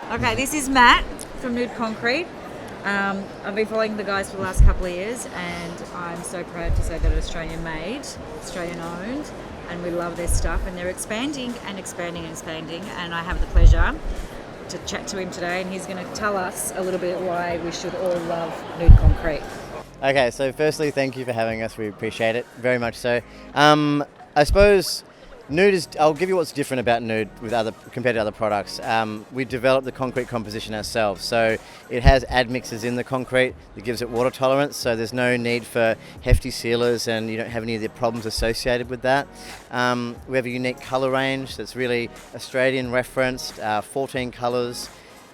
Okay, this is Matt from Nood Concrete. I've been following the guys for the last couple of years, and I'm so proud to say that it's Australian made, Australian owned, and we love their stuff. And they're expanding and expanding and expanding. And I have the pleasure to chat to him today, and he's going to tell us a little bit why we should all love Nood Concrete. Okay, so firstly, thank you for having us. We appreciate it very much so. I suppose Nood is, I'll give you what's different about Nood compared to other products. We developed the concrete composition ourselves, so it has admixtures in the concrete that gives it water tolerance, so there's no need for hefty sealers and you don't have any of the problems associated with that. We have a unique colour range that's really Australian referenced, 14 colours.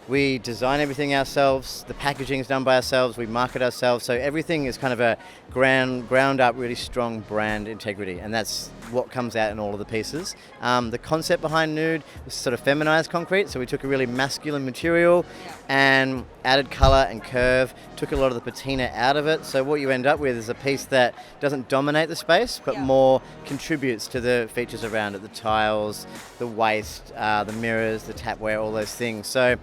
We design everything ourselves, the packaging is done by ourselves, we market ourselves, so everything is kind of a ground up, really strong brand integrity, and that's what comes out in all of the pieces. The concept behind Nood was sort of feminized concrete, so we took a really masculine material and added colour and curve, took a lot of the patina out of it, so what you end up with is a piece that doesn't dominate the space, but more contributes to the features around it, the tiles, the waste, the mirrors, the tapware, all those things. So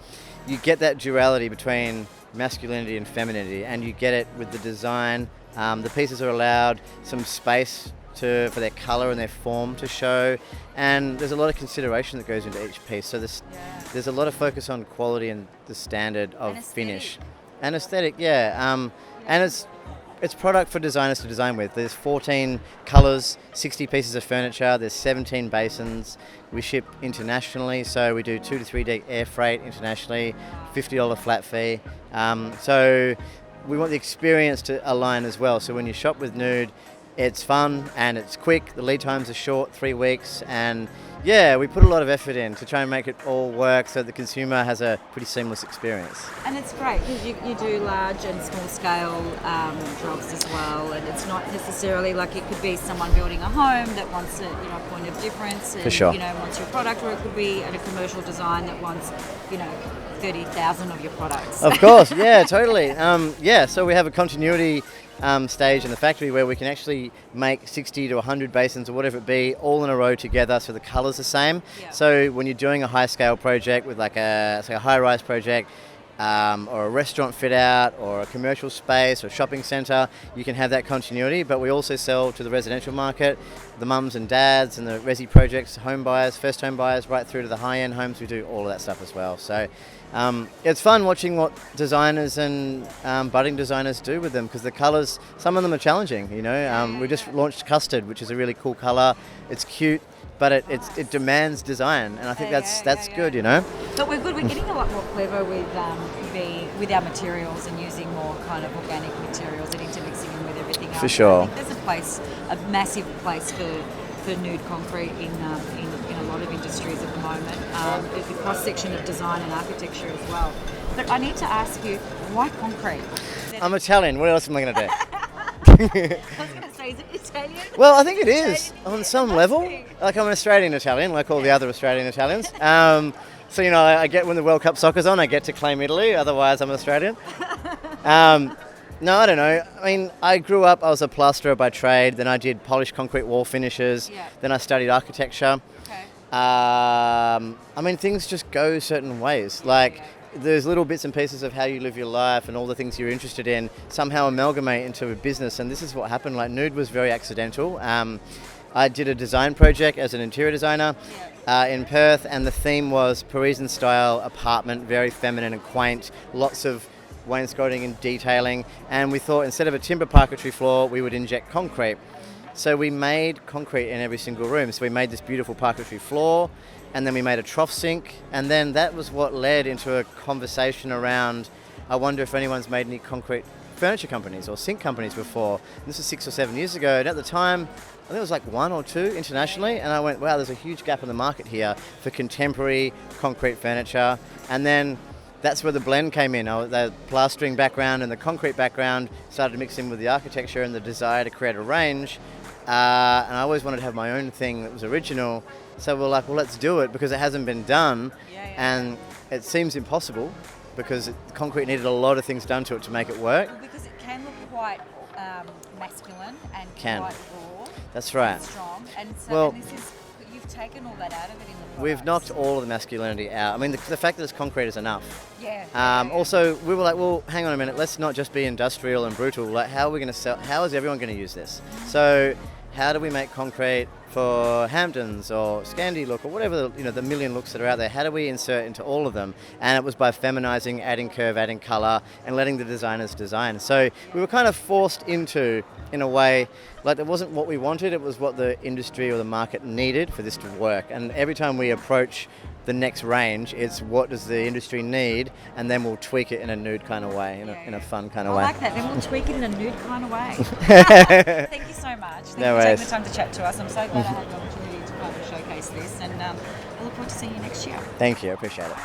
you get that duality between masculinity and femininity, and you get it with the design. The pieces are allowed some space for their colour and their form to show, and there's a lot of consideration that goes into each piece. So there's a lot of focus on quality and the standard of finish and aesthetic. And it's product for designers to design with. There's 14 colours, 60 pieces of furniture, there's 17 basins. We ship internationally, so we do 2 to 3 day air freight internationally, $50 flat fee. So we want the experience to align as well. So when you shop with Nood, it's fun and it's quick. The lead times are short, 3 weeks, and we put a lot of effort in to try and make it all work so the consumer has a pretty seamless experience. And it's great because you do large and small scale jobs as well, and it's not necessarily like it could be someone building a home that wants a point of difference and For sure. wants your product, or it could be at a commercial design that wants 30,000 of your products. Of course, yeah, totally. So we have a continuity stage in the factory where we can actually make 60 to 100 basins or whatever it be all in a row together, so the colour's the same. So when you're doing a high scale project with like a high rise project, or a restaurant fit out or a commercial space or a shopping centre, you can have that continuity. But we also sell to the residential market, the mums and dads and the resi projects, home buyers, first home buyers, right through to the high end homes. We do all of that stuff as well. So it's fun watching what designers and budding designers do with them, because the colours, some of them are challenging. We just launched Custard, which is a really cool colour. It's cute, but it demands design, and I think that's good. But we're good. We're getting a lot more clever with our materials and using more kind of organic materials and intermixing them with everything else. For sure. I think there's a massive place for Nood Concrete in a lot of industries at the moment. The cross section of design and architecture as well. But I need to ask you, why concrete? I'm Italian. What else am I going to do? I was going to say, is it Italian? Well, I think it is on some level. Like, I'm an Australian Italian, like all the other Australian Italians. So I get, when the World Cup soccer's on, I get to claim Italy. Otherwise, I'm Australian. No, I don't know. I mean, I grew up, I was a plasterer by trade. Then I did polished concrete wall finishes. Then I studied architecture. Things just go certain ways. Like, there's little bits and pieces of how you live your life and all the things you're interested in somehow amalgamate into a business, and this is what happened. Like, Nood was very accidental. I did a design project as an interior designer in Perth, and the theme was Parisian style apartment, very feminine and quaint, lots of wainscoting and detailing, and we thought instead of a timber parquetry floor we would inject concrete. So we made concrete in every single room. So we made this beautiful parquetry floor, and then we made a trough sink, and then that was what led into a conversation around, I wonder if anyone's made any concrete furniture companies or sink companies before. And this was 6 or 7 years ago, and at the time I think it was like 1 or 2 internationally, and I went, wow, there's a huge gap in the market here for contemporary concrete furniture. And then that's where the blend came in. The plastering background and the concrete background started mixing with the architecture and the desire to create a range. And I always wanted to have my own thing that was original. So we're like, well, let's do it, because it hasn't been done. And it seems impossible because concrete needed a lot of things done to it to make it work. Well, because it can look quite masculine and quite raw. That's right. And strong. And so Well, and this is, you've taken all that out of it in the products. We've knocked all of the masculinity out. I mean, the fact that it's concrete is enough. Yeah. Also, we were like, well, hang on a minute. Let's not just be industrial and brutal. Like, how are we going to sell? How is everyone going to use this? So, how do we make concrete for Hamptons or Scandi look or whatever the million looks that are out there? How do we insert into all of them? And it was by feminizing, adding curve, adding color, and letting the designers design. So we were kind of forced into, in a way, like it wasn't what we wanted. It was what the industry or the market needed for this to work. And every time we approach the next range, it's what does the industry need, and then we'll tweak it in a nude kind of way, in a fun kind of way. I like that. Then we'll tweak it in a nude kind of way. Thank you so much. Thank you for taking the time to chat to us. I'm so glad I had the opportunity to kind of showcase this, and I look forward to seeing you next year. Thank you. I appreciate it.